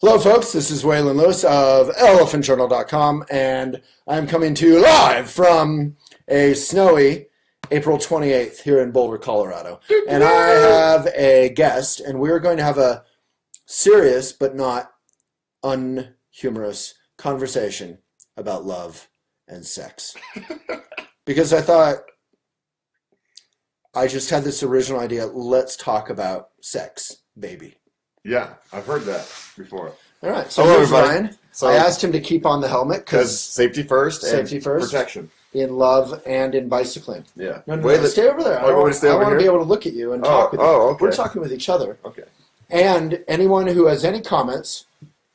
Hello, folks. This is Waylon Lewis of elephantjournal.com, and I'm coming to you live from a snowy April 28th here in Boulder, Colorado. And I have a guest, and we're going to have a serious but not unhumorous conversation about love and sex. Because I thought, I just had this original idea, let's talk about sex, baby. Yeah, I've heard that before. All right, so here's Ryan. I asked him to keep on the helmet because safety first, safety first, protection in love and in bicycling. Yeah. No, stay over there. I want to be able to look at you and talk with you. Okay. We're talking with each other. Okay. And anyone who has any comments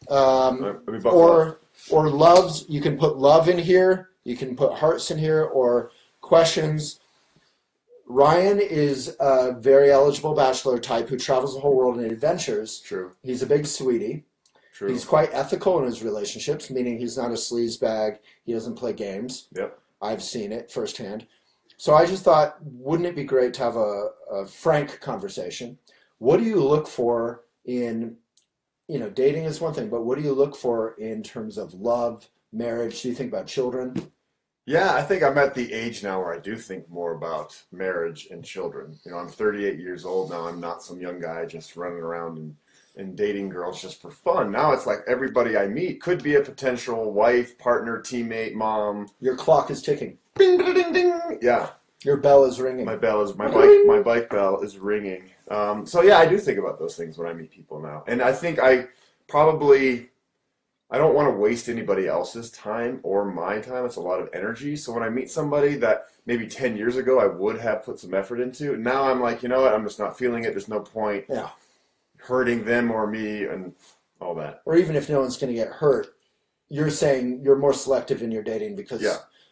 or loves, you can put love in here. You can put hearts in here or questions. Ryan is a very eligible bachelor type who travels the whole world in adventures. True. He's a big sweetie. True. He's quite ethical in his relationships, meaning he's not a sleazebag. He doesn't play games. Yep. I've seen it firsthand. So I just thought, wouldn't it be great to have a frank conversation? What do you look for in, dating is one thing, but what do you look for in terms of love, marriage? Do you think about children? Yeah, I think I'm at the age now where I do think more about marriage and children. I'm 38 years old now. I'm not some young guy just running around and dating girls just for fun. Now it's like everybody I meet could be a potential wife, partner, teammate, mom. Your clock is ticking. Ding, ding, ding, ding. Yeah. Your bell is ringing. My bike bell is ringing. So yeah, I do think about those things when I meet people now. And I think I don't want to waste anybody else's time or my time. It's a lot of energy. So when I meet somebody that maybe 10 years ago I would have put some effort into, now I'm like, you know what, I'm just not feeling it. There's no point hurting them or me and all that. Or even if no one's going to get hurt, you're saying you're more selective in your dating because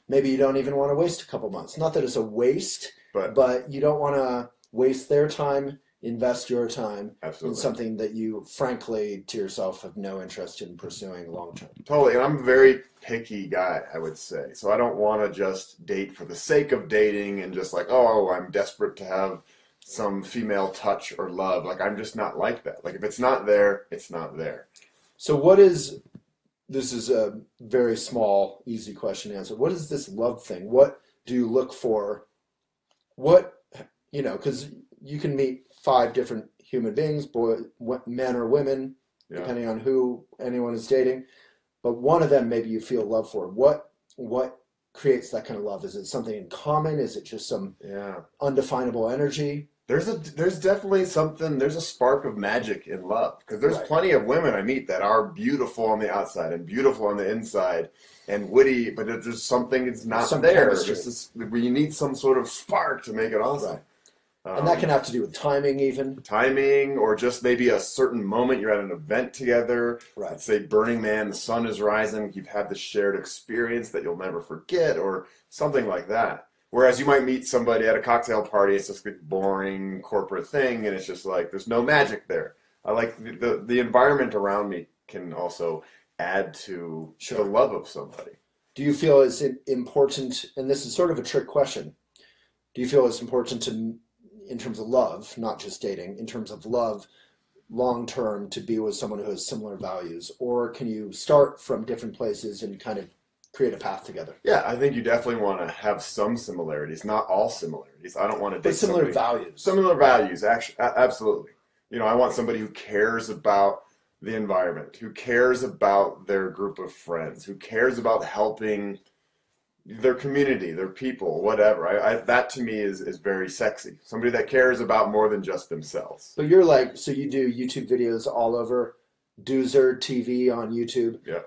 maybe you don't even want to waste a couple months. Not that it's a waste, but you don't want to waste their time, invest your time in something that you, frankly, to yourself, have no interest in pursuing long term. Totally, and I'm a very picky guy, I would say. So I don't want to just date for the sake of dating and just like, oh, I'm desperate to have some female touch or love. Like, I'm just not like that. Like, if it's not there, it's not there. So this is a very small, easy question to answer. What is this love thing? What do you look for? Because you can meet 5 different human beings, men or women, depending on who anyone is dating. But one of them maybe you feel love for. What creates that kind of love? Is it something in common? Is it just some undefinable energy? There's definitely something, there's a spark of magic in love. Because there's plenty of women I meet that are beautiful on the outside and beautiful on the inside and witty, but there's something that's not there. You need some sort of spark to make it awesome. Right. And that can have to do with timing even. Timing, or just maybe a certain moment you're at an event together. Right. Let's say Burning Man, the sun is rising, you've had this shared experience that you'll never forget, or something like that. Whereas you might meet somebody at a cocktail party, it's just a boring corporate thing, and it's just like, there's no magic there. I like the environment around me can also add to the love of somebody. Do you feel it's important, and this is sort of a trick question, do you feel it's important to, in terms of love, not just dating, in terms of love, long-term, to be with someone who has similar values? Or can you start from different places and kind of create a path together? Yeah, I think you definitely want to have some similarities, not all similarities. I don't want to date similar values. Similar values, actually, absolutely. I want somebody who cares about the environment, who cares about their group of friends, who cares about helping their community, their people, whatever. That to me is very sexy. Somebody that cares about more than just themselves. So you're like, so you do YouTube videos all over, Doozer TV on YouTube. Yeah.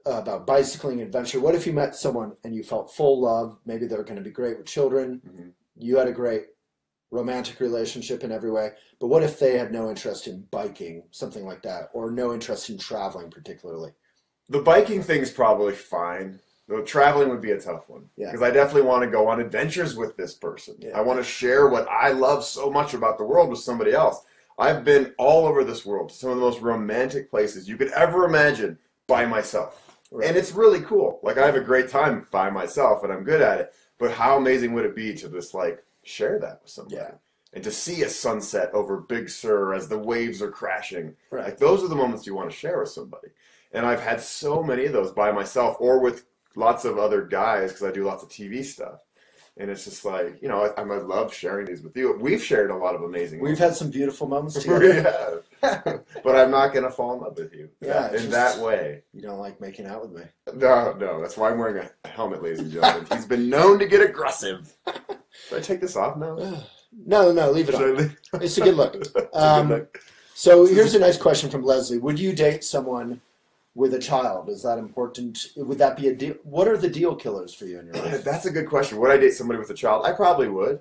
About bicycling adventure. What if you met someone and you felt full love? Maybe they're going to be great with children. Mm-hmm. You had a great romantic relationship in every way. But what if they had no interest in biking, something like that, or no interest in traveling particularly? The biking thing's probably fine. The traveling would be a tough one. Yeah. Because I definitely want to go on adventures with this person. Yeah. I want to share what I love so much about the world with somebody else. I've been all over this world, some of the most romantic places you could ever imagine by myself. Right. And it's really cool. Like, I have a great time by myself, and I'm good at it. But how amazing would it be to just, like, share that with somebody? Yeah. And to see a sunset over Big Sur as the waves are crashing, Right. like those are the moments you want to share with somebody. And I've had so many of those by myself or with lots of other guys because I do lots of TV stuff. And it's just like, you know, I love sharing these with you. We've shared a lot of amazing We've moments. had some beautiful moments together. But I'm not going to fall in love with you in that way. You don't like making out with me. No. That's why I'm wearing a helmet, ladies and gentlemen. He's been known to get aggressive. Should I take this off now? No, leave it on. It's a good look. So here's a nice question from Lesley. Would you date someone with a child? Is that important? Would that be a deal? What are the deal killers for you in your life? That's a good question. Would I date somebody with a child? I probably would.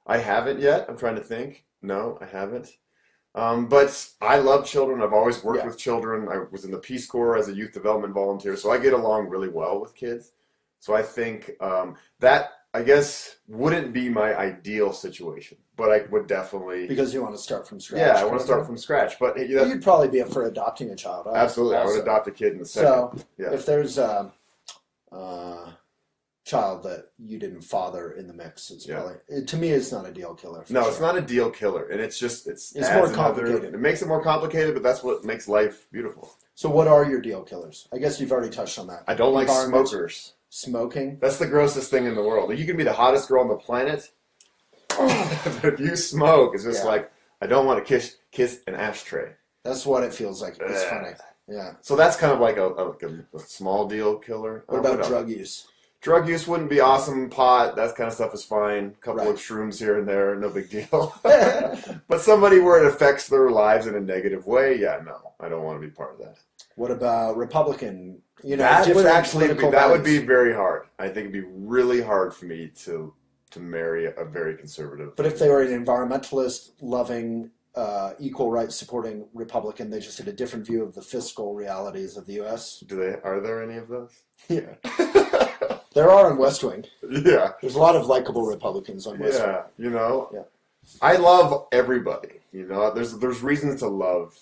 I haven't yet. I'm trying to think. No, I haven't. But I love children. I've always worked with children. I was in the Peace Corps as a youth development volunteer, so I get along really well with kids. So I think that, I guess, wouldn't be my ideal situation, but I would definitely... Because you want to start from scratch. Yeah, I want to start from scratch. But you'd probably be up for adopting a child. Absolutely. I would adopt a kid in a second. So if there's a child that you didn't father in the mix, it's probably... To me, it's not a deal killer. No, it's not a deal killer. And it's just... It's more complicated. It makes it more complicated, but that's what makes life beautiful. So what are your deal killers? I guess you've already touched on that. I don't like smokers. Smoking? That's the grossest thing in the world. You can be the hottest girl on the planet. If you smoke, it's just like, I don't want to kiss an ashtray. That's what it feels like. It's funny. Yeah. So that's kind of like a small deal killer. What about drug use? Drug use wouldn't be awesome. Pot, that kind of stuff is fine. A couple of shrooms here and there, no big deal. But somebody where it affects their lives in a negative way, no, I don't want to be part of that. What about Republican? You know, that would be very hard. I think it'd be really hard for me to marry a very conservative. But if they were an environmentalist, loving, equal rights supporting Republican, they just had a different view of the fiscal realities of the U.S. Are there any of those? Yeah. There are on West Wing. Yeah. There's a lot of likable Republicans on West Wing. Yeah, you know. Yeah. I love everybody. You know, there's reasons to love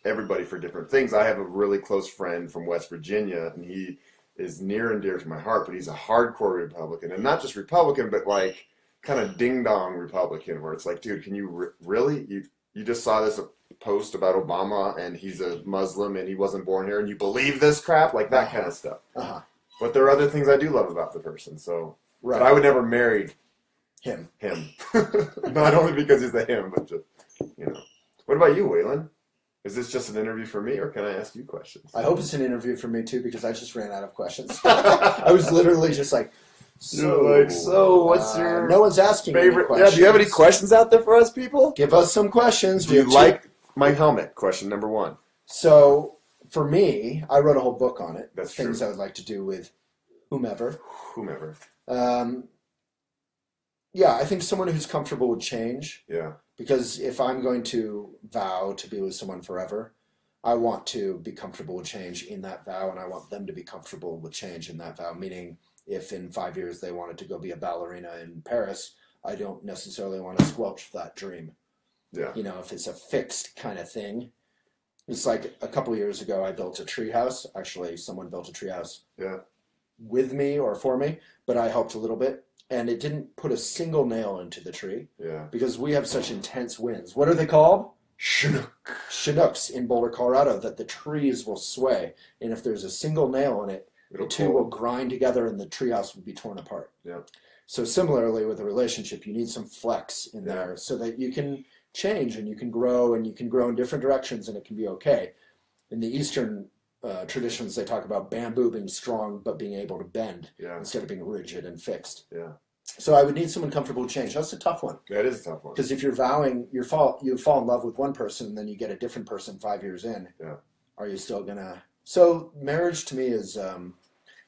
everybody for different things. I have a really close friend from West Virginia, and he is near and dear to my heart, but he's a hardcore Republican. And not just Republican, but like kind of ding-dong Republican, where it's like, dude, can you really? You just saw this post about Obama, and he's a Muslim, and he wasn't born here, and you believe this crap? Like that kind of stuff. But there are other things I do love about the person, so... But I would never marry him. Not only because he's a him, but just, you know. What about you, Waylon? Is this just an interview for me, or can I ask you questions? I hope it's an interview for me, too, because I just ran out of questions. I was literally just like, what's your no one's asking favorite questions. Yeah, do you have any questions out there for us, people? Give us some questions. Do you like my helmet? Question number 1. So, for me, I wrote a whole book on it. That's things true. I would like to do with whomever. Yeah, I think someone who's comfortable with change. Yeah. Because if I'm going to vow to be with someone forever, I want to be comfortable with change in that vow, and I want them to be comfortable with change in that vow. Meaning, if in 5 years they wanted to go be a ballerina in Paris, I don't necessarily want to squelch that dream. Yeah. You know, if it's a fixed kind of thing. It's like a couple years ago, I built a treehouse. Actually, someone built a treehouse with me or for me, but I helped a little bit. And it didn't put a single nail into the tree. Yeah. Because we have such intense winds. What are they called? Chinooks in Boulder, Colorado, that the trees will sway. And if there's a single nail in it, the two will grind together and the treehouse will be torn apart. Yeah. So similarly with a relationship, you need some flex in there so that you can change and you can grow in different directions and it can be okay. In the Eastern traditions, they talk about bamboo being strong but being able to bend instead of being rigid and fixed. Yeah. So I would need someone comfortable with change. That's a tough one. That is a tough one. Because if you're vowing, you fall in love with one person and then you get a different person 5 years in. Yeah. Are you still gonna? So marriage to me is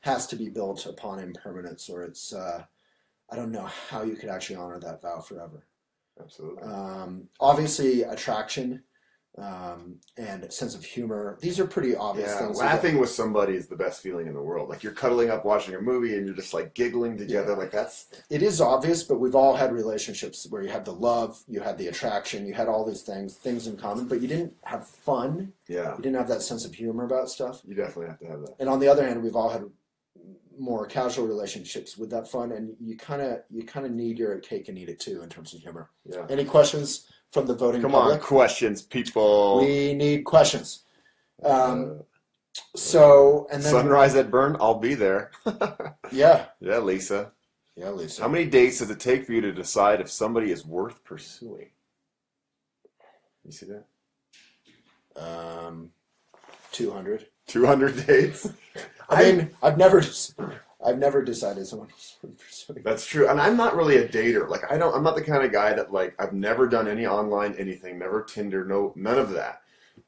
has to be built upon impermanence, or it's I don't know how you could actually honor that vow forever. Absolutely. Obviously, attraction. And sense of humor. These are pretty obvious things. Laughing with somebody is the best feeling in the world. Like you're cuddling up watching a movie and you're just like giggling together. Like that's... It is obvious, but we've all had relationships where you had the love, you had the attraction, you had all these things in common, but you didn't have fun. Yeah. You didn't have that sense of humor about stuff. You definitely have to have that. And on the other hand, we've all had more casual relationships with that fun, and you kind of need your cake and eat it too in terms of humor. Yeah. Any questions from the voting Come public? on, questions, people. We need questions. So, and then Sunrise at Burn, I'll be there. yeah, Yeah, Lisa. yeah, Lisa. How many dates does it take for you to decide if somebody is worth pursuing? You see that? 200. 200 dates. I mean, I've never decided someone else worth pursuing. That's true, and I'm not really a dater. Like I'm not the kind of guy that like I've never done any online anything, never Tinder, none of that.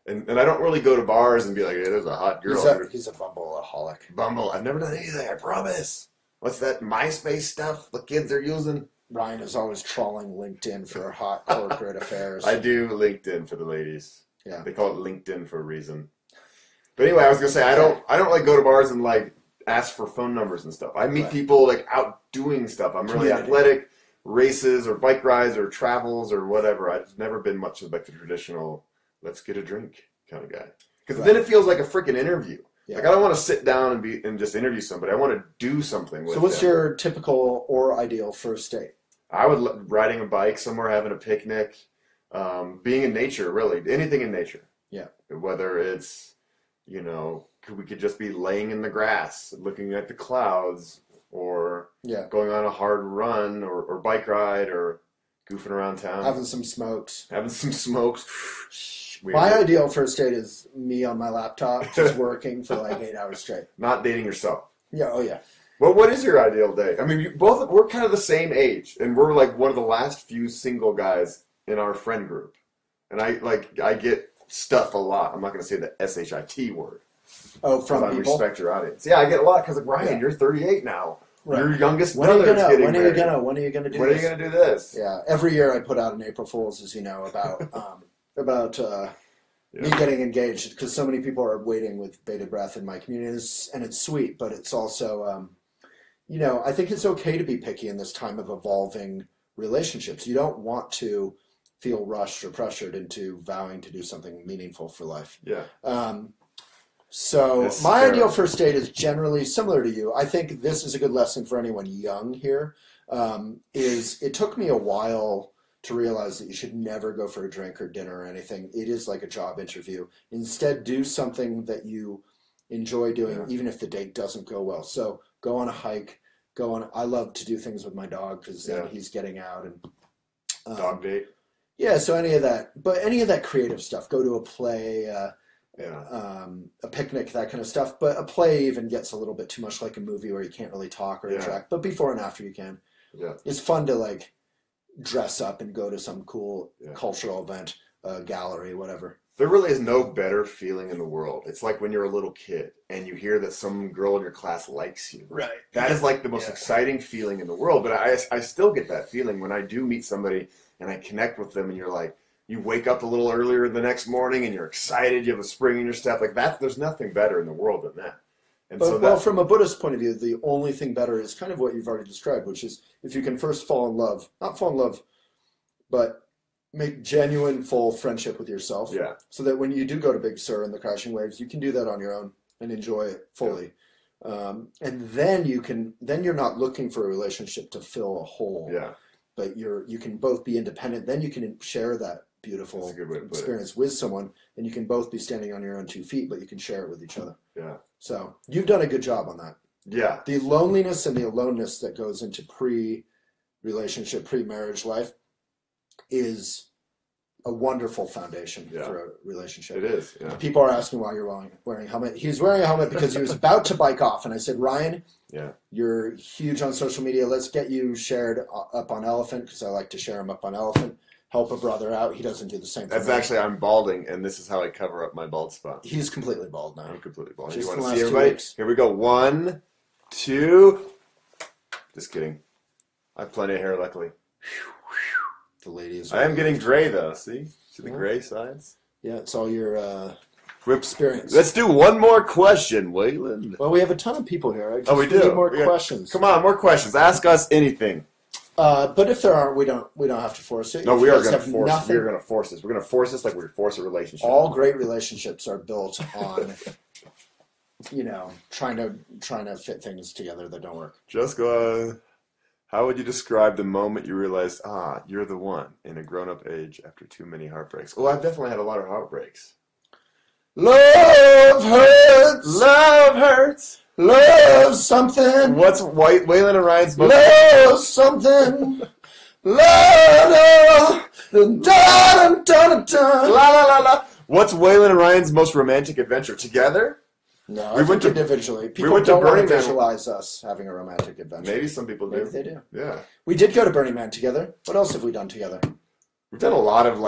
And I don't really go to bars and be like, hey, there's a hot girl. He's a Bumbleaholic. Bumble. I've never done anything, I promise. What's that MySpace stuff the kids are using? Ryan is always trawling LinkedIn for hot corporate affairs. I do LinkedIn for the ladies. Yeah. They call it LinkedIn for a reason. But anyway, I was gonna say I don't like go to bars and like ask for phone numbers and stuff. I meet people like out doing stuff. I'm really athletic, races or bike rides or travels or whatever. I've never been much of like the traditional let's get a drink kind of guy. Because then it feels like a freaking interview. Yeah. Like I don't want to sit down and just interview somebody. I want to do something with them. So what's your typical or ideal first date? I would riding a bike somewhere, having a picnic, being in nature, really. Anything in nature. Yeah. Whether it's, we could just be laying in the grass, looking at the clouds, or going on a hard run or bike ride or goofing around town. Having some smokes. My ideal first date is me on my laptop, just working for like 8 hours straight. Not dating yourself. Yeah, oh yeah. Well, what is your ideal date? I mean, we're kind of the same age, and we're like one of the last few single guys in our friend group. And I get stuff a lot. I'm not going to say the SHIT word. Oh, from people? I respect your audience. Yeah, I get a lot because like, Ryan, you're 38 now. Right. Your youngest when are you gonna do When are you gonna do this? Yeah, every year I put out an April Fool's, as you know, about me getting engaged, because so many people are waiting with bated breath in my community, and it's sweet, but it's also, I think it's okay to be picky in this time of evolving relationships. You don't want to feel rushed or pressured into vowing to do something meaningful for life. Yeah. So my ideal first date is generally similar to you. I think this is a good lesson for anyone young here. It took me a while to realize that you should never go for a drink or dinner or anything. It is like a job interview. Instead, do something that you enjoy doing, even if the date doesn't go well. So go on a hike. I love to do things with my dog because he's getting out. And dog date? Yeah, so any of that creative stuff. Go to a play, a picnic, that kind of stuff. But a play even gets a little bit too much like a movie where you can't really talk or interact. But before and after you can. Yeah. It's fun to like dress up and go to some cool cultural event, gallery, whatever. There really is no better feeling in the world. It's like when you're a little kid and you hear that some girl in your class likes you. Right. That is like the most exciting feeling in the world. But I still get that feeling when I do meet somebody and I connect with them and you're like, you wake up a little earlier the next morning and you're excited, you have a spring in your step. Like there's nothing better in the world than that. But from a Buddhist point of view, the only thing better is kind of what you've already described, which is if you can first not fall in love, but make genuine, full friendship with yourself. Yeah. So that when you do go to Big Sur and the crashing waves, you can do that on your own and enjoy it fully. Yeah. And then you're not looking for a relationship to fill a hole. Yeah. But you can both be independent. Then you can share that beautiful experience with someone, and you can both be standing on your own 2 feet, but you can share it with each other. Yeah. So you've done a good job on that. Yeah. The loneliness and the aloneness that goes into pre-relationship, pre-marriage life is a wonderful foundation for a relationship. It is. Yeah. People are asking why you're wearing a helmet. He was wearing a helmet because he was about to bike off, and I said, Ryan, you're huge on social media. Let's get you shared up on Elephant, because I like to share him up on Elephant. Help a brother out. He doesn't do the same thing. That's actually, I'm balding, and this is how I cover up my bald spot. He's completely bald now. I'm completely bald. You want to see everybody? Here we go. 1, 2. Just kidding. I have plenty of hair, luckily. The ladies. I am getting gray, though. See the gray sides? Yeah, it's all your experience. Let's do one more question, Waylon. Well, we have a ton of people here. We do. Need more questions. Come on, more questions. Ask us anything. But if there aren't, we don't have to force it. No, we are going to force. We are going to force this. We're going to force this like we force a relationship. All great relationships are built on trying to fit things together that don't work. Jessica, how would you describe the moment you realized, you're the one in a grown-up age after too many heartbreaks? Well, I've definitely had a lot of heartbreaks. Love hurts. Love hurts. Love something. What's Waylon and Ryan's most... Love something. La da da da da. La la la la. What's Waylon and Ryan's most romantic adventure? Together? No, we went to individually. People we went to don't want to Burning Man. Visualize us having a romantic adventure. Maybe some people do. Maybe they do. Yeah. We did go to Burning Man together. What else have we done together? We've done a lot of,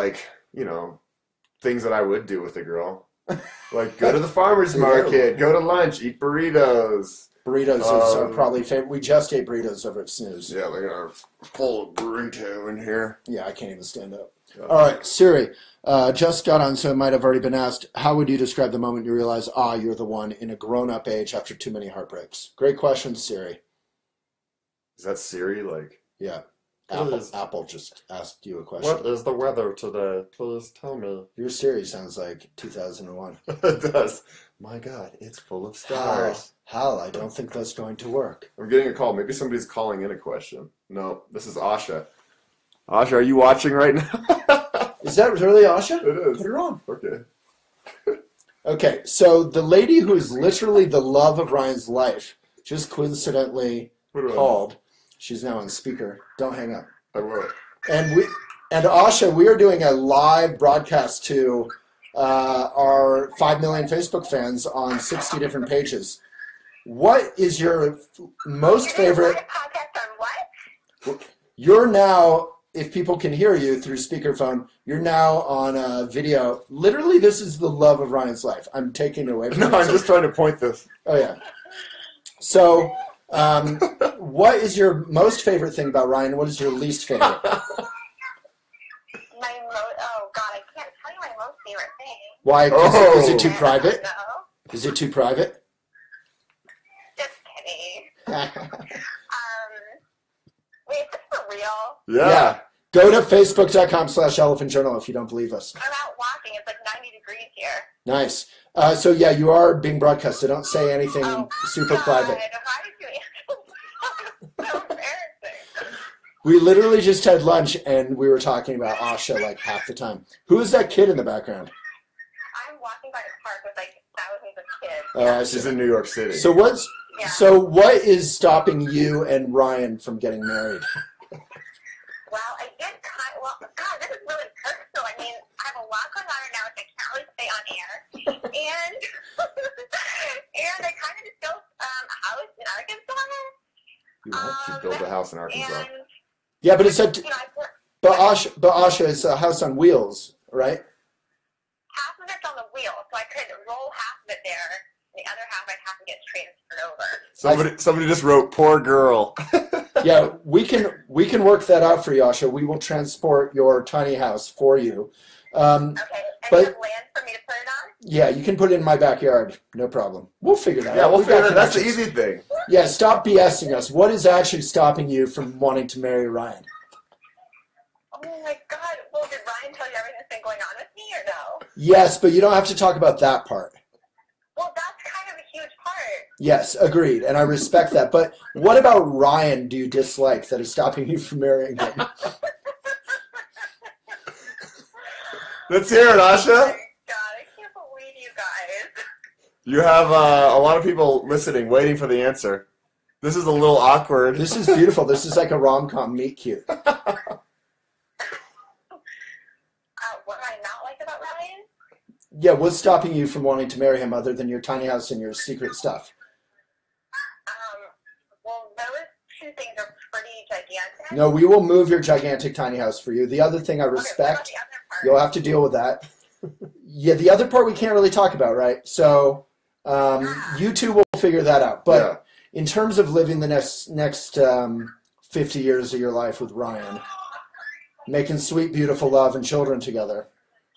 things that I would do with a girl. Like, go to the farmer's market, go to lunch, eat burritos. Burritos is our probably favorite. We just ate burritos over at Snooze. Yeah, look at our full burrito in here. Yeah, I can't even stand up. All right, Siri, just got on, so it might have already been asked. How would you describe the moment you realize, you're the one in a grown-up age after too many heartbreaks? Great question, Siri. Is that Siri? Yeah. Please. Apple just asked you a question. What is the weather today? Please tell me. Your Siri sounds like 2001. It does. My God, it's full of stars. Hal, I don't think that's going to work. I'm getting a call. Maybe somebody's calling in a question. No, this is Asha. Asha, are you watching right now? Is that really Asha? It is. Put her on. Okay. Okay, so the lady who is literally the love of Ryan's life just coincidentally Put her on. called. She's now on speaker. Don't hang up. I will. And Asha, we are doing a live broadcast to our 5 million Facebook fans on 60 different pages. What is your most favorite? Podcast on what? You're now, if people can hear you through speakerphone, you're now on a video. Literally, this is the love of Ryan's life. I'm taking it away from No, you. I'm just trying to point this. Oh, yeah. So, what is your most favorite thing about Ryan? What is your least favorite? Oh God, I can't tell you my most favorite thing. Why? Oh. Is it too private? No, Is it too private? just kidding. Wait, is this for real? Yeah. Go to facebook.com/Elephant Journal if you don't believe us. I'm out walking. It's like 90 degrees here. Nice. So, yeah, you are being broadcast, so don't say anything super private. How did you answer? So embarrassing. We literally just had lunch, and we were talking about Asha like half the time. Who is that kid in the background? I'm walking by the park with like thousands of kids. Oh, I see. She's in New York City. So Yeah. So what is stopping you and Ryan from getting married? Well, I did well, God, this is really personal. I mean, I have a lot going on right now, which I can't really say on air. And and I kind of just built a house in Arkansas. You have to build a house in Arkansas. And, Yeah, but it's a, I put but Asha is a house on wheels, right? half of it's on the wheel, so I could roll half of it there. And the other half I'd have to get transferred over. Somebody just wrote, poor girl. Yeah, we can work that out for you, Asha. We will transport your tiny house for you. Okay, and but- you have land for me to put it on? Yeah, you can put it in my backyard. No problem. We'll figure that Yeah, out. we'll We've got figure that. That's the connections. easy thing. Yeah, stop BSing us. What is actually stopping you from wanting to marry Ryan? Oh my God. Well, did Ryan tell you everything that's been going on with me or no? Yes, but you don't have to talk about that part. Well, that's kind of a huge part. Yes, agreed, and I respect that. But what about Ryan do you dislike that is stopping you from marrying him? Let's hear it, Oh Asha. my God, I can't believe you guys. You have a lot of people listening, waiting for the answer. This is a little awkward. This is beautiful. This is like a rom-com meet cute. What do I not like about Ryan? Yeah, what's stopping you from wanting to marry him other than your tiny house and your secret stuff? Well, those two things are pretty gigantic. No, we will move your gigantic tiny house for you. The other thing I Okay, what about respect, the other part? you'll have to deal with that. Yeah, the other part we can't really talk about, right? So you two will figure that out. But in terms of living the next 50 years of your life with Ryan, making sweet, beautiful love and children together.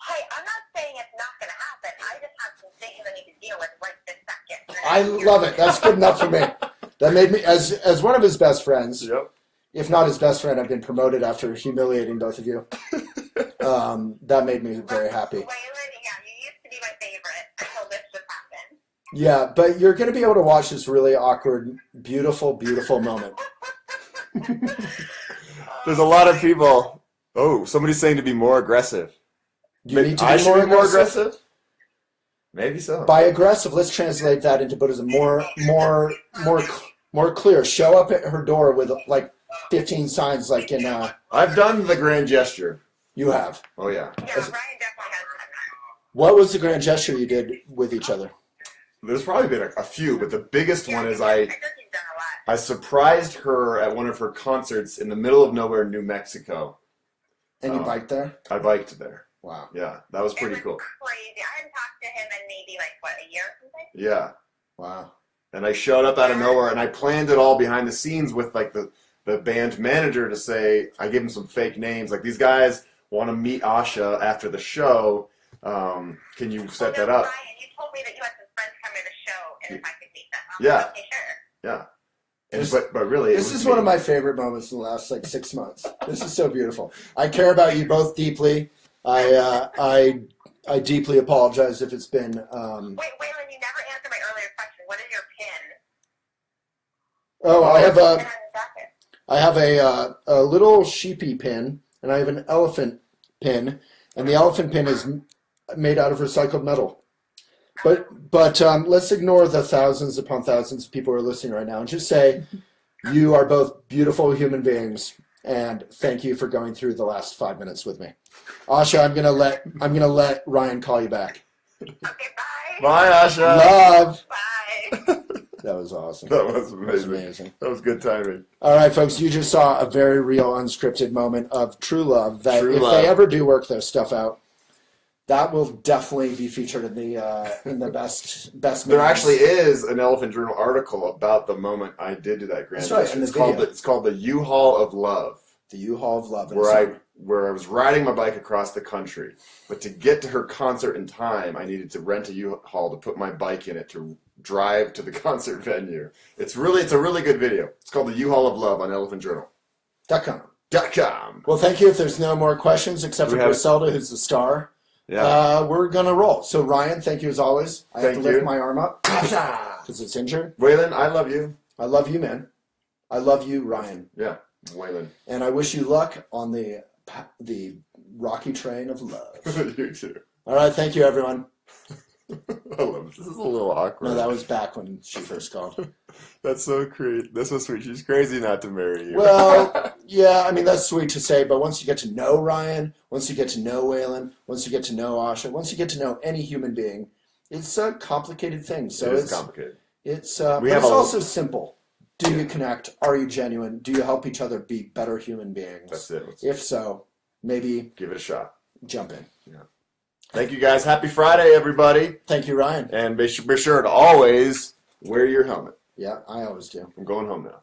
Hey, I'm not saying it's not going to happen. I just have some things I need to deal with right this second. I love it. That's good enough for me. That made me, as one of his best friends, Yep. if not his best friend, I've been promoted after humiliating both of you. That made me very happy. Waylon, yeah, you used to be my favorite until this just happened. Yeah, but you're going to be able to watch this really awkward, beautiful, beautiful moment. There's a lot of people. Oh, somebody's saying to be more aggressive. You need to I be should more aggressive. aggressive? Maybe so. By aggressive, let's translate that into Buddhism. More clear. Show up at her door with like 15 signs, like in. I've done the grand gesture. You have. Oh, yeah. Yeah, Ryan definitely has done that. What was the grand gesture you did with each other? There's probably been a few, but the biggest one is I think he's done a lot. I surprised her at one of her concerts in the middle of nowhere in New Mexico. And you biked there? I biked there. Wow. Yeah, that was pretty It was cool. crazy. I hadn't talked to him in maybe like, what, a year or something? Yeah. Wow. And I showed up out of nowhere, and I planned it all behind the scenes with like the band manager to say, I gave him some fake names. Like, these guys want to meet Asha after the show. Can you set that up? Ryan, you told me that you had some friends come to the show, and if I could meet them. Yeah. Okay, sure. Yeah. And, but really, This is one of my favorite moments in the last like 6 months. This is so beautiful. I care about you both deeply. I deeply apologize if it's been. Wait, Waylon, you never answered my earlier question. What is your pin? Oh, I have Jacket. a little sheepy pin, and I have an elephant pin, and the elephant pin is made out of recycled metal. But let's ignore the thousands upon thousands of people who are listening right now and just say you are both beautiful human beings, and thank you for going through the last 5 minutes with me. Asha, I'm gonna let Ryan call you back. Okay, bye. Bye, Asha. Love. Bye. That was awesome. That was That was amazing. amazing. That was good timing. All right, folks, you just saw a very real, unscripted moment of true love. That True if love. they ever do work their stuff out, that will definitely be featured in the best. There moments. actually is an Elephant Journal article about the moment I did to that grand That's right, gesture. in the It's called the U-Haul of Love, the U-Haul of love. where I was riding my bike across the country. But to get to her concert in time, I needed to rent a U-Haul to put my bike in it to drive to the concert venue. It's a really good video. It's called the U-Haul of Love on elephantjournal.com. Well, thank you. If there's no more questions, except for We have- Griselda, who's the star, we're gonna roll. So Ryan, thank you as always. I have to Thank lift you. my arm up because it's injured. Waylon, I love you. I love you, man. I love you, Ryan. Yeah, Waylon. And I wish you luck on the rocky train of love. You too. All right, thank you, everyone. I love this. This is a little awkward. No, that was back when she first called. That's so crazy. That's so sweet. She's crazy not to marry you. Well, yeah, I mean, that's sweet to say, but once you get to know Ryan, once you get to know Waylon, once you get to know Asha, once you get to know any human being, it's a complicated thing. So it is complicated. But it's also simple. Do you connect? Are you genuine? Do you help each other be better human beings? That's it. If so, maybe Give it a shot. jump in. Yeah. Thank you, guys. Happy Friday, everybody. Thank you, Ryan. And be sure to always wear your helmet. Yeah, I always do. I'm going home now.